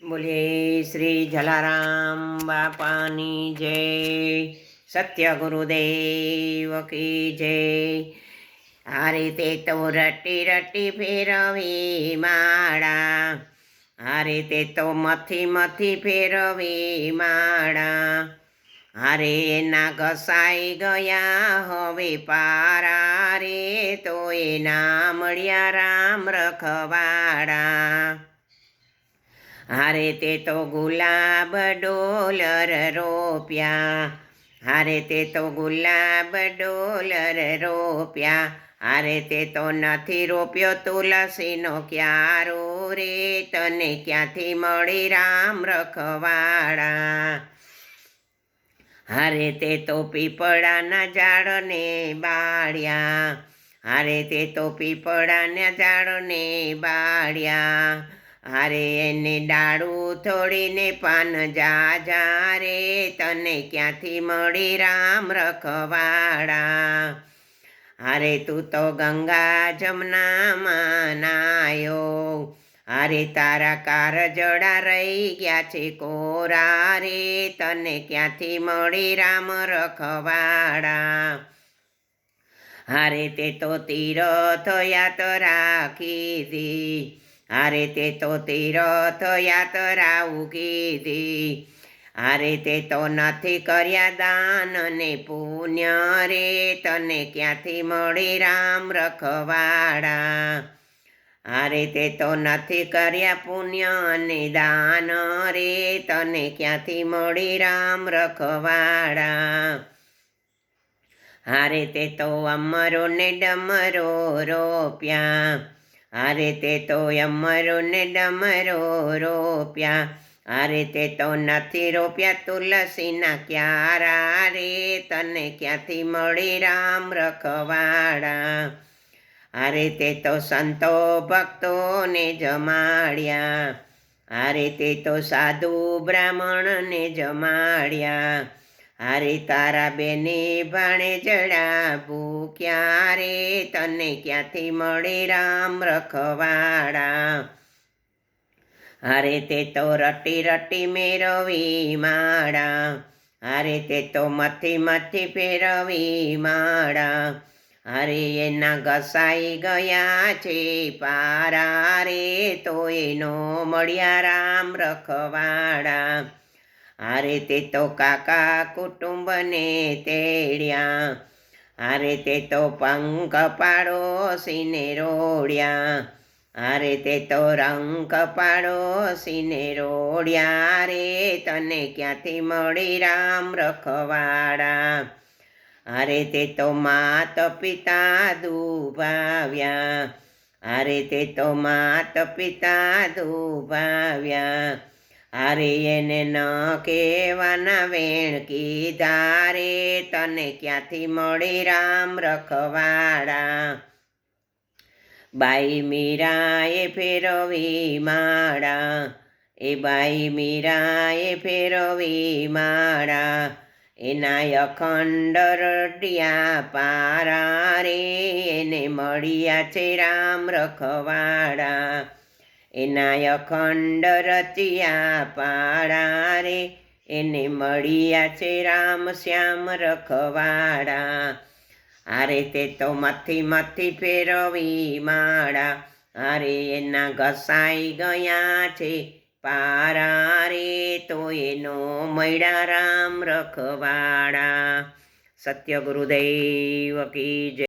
બોલીએ શ્રી જલારામ બાપાની જય. સત્ય ગુરુદેવ કી જય. આ રીતે તો રટી રટી ફેરવી માળા, આ રીતે તો મથી ફેરવી માળા. હારે એના ઘસાઈ ગયા હવે પારા રે, તો એના મળ્યા રામ રખવાડા. હારે તે તો ગુલાબ ડોલર રોપ્યા, હારે તે તો ગુલાબ ડોલર રોપ્યા. હારે તે તો નથી રોપ્યો તુલસીનો ક્યારો રે, તને ક્યાંથી મળી રામ રખવાડા. હારે તે તો પીપળાના ઝાડને બાળ્યા, હારે તે તો પીપળાના ઝાડને બાળ્યા. હારે એને ડાળું થોડીને પાન જા રે, તને ક્યાંથી મળી રામ રખવાડા. હારે તું તો ગંગા જમનામાં નાયો, હારે તારા કારજડા રહી ગયા છે કોરા રે, તને ક્યાંથી મળી રામ રખવાડા. હારે તે તો તીરથ યાત્રા કીધી, હારે તે તો તીરથ યાત્રા કીધી. હારે તે તો નથી કર્યા દાન ને પુણ્ય રે, તને ક્યાંથી મળી રામ રખવાડા. હારે તે તો નથી કર્યા પુણ્ય અને દાન રે, તને ક્યાંથી મળી રામ રખવાડા. હારે તે તો અમરો ને ડમરો રોપ્યા, હારે તે તો અમરો ને ડમરો રોપ્યા. હારે તે તો નથી રોપ્યા તુલસીના ક્યારા રે, તને ક્યાંથી મળી રામ રખવાડા. હારે તે તો સંતો ભક્તોને જમાડ્યા, હારે તે તો સાધુ બ્રાહ્મણને જમાડ્યા. હારે તારા બેને ભાણે જડા ભૂખ્યા રે, તને ક્યાંથી મળી રામ રખવાડા. હારે તે તો રટી રટી મેરવી માળા, હારે તે તો મથી ફેરવી માળા. હારે એના ઘસાઈ ગયા છે પારા રે, તો એનો મળ્યા રામ રખવાડા. હારે તે તો કાકા કુટુંબને તેડ્યા, હારે તે તો પંખ પાડોશીને રોડ્યા. હારે તે તો રંગ પાડોશીને રોડ્યા રે, તને ક્યાંથી મળી રામ રખવાડા. હારે તે તો માત પિતા દુભાવ્યા, હારે તે તો માત પિતા દુભાવ્યા. હારે એને ન કહેવાના વેણ કીધા રે, તને ક્યાંથી મળી રામ રખવાડા. બાઈ મીરાએ ફેરવી માળા, એ બાઈ મીરાએ ફેરવી માળા. એના અખંડ રડિયા પારા રે, એને મળ્યા છે રામ રખવાડા. એના અખંડ રચિયા પાડા રે, એને મળ્યા છે રામ શ્યામ રખવાડા. હારે તે તો મથી ફેરવી માળા, હારે એના ઘસાઈ ગયા છે પારા રે, તો એનો મળ્યા રામ રખવાડા. સત્ય ગુરુદેવ કી જય.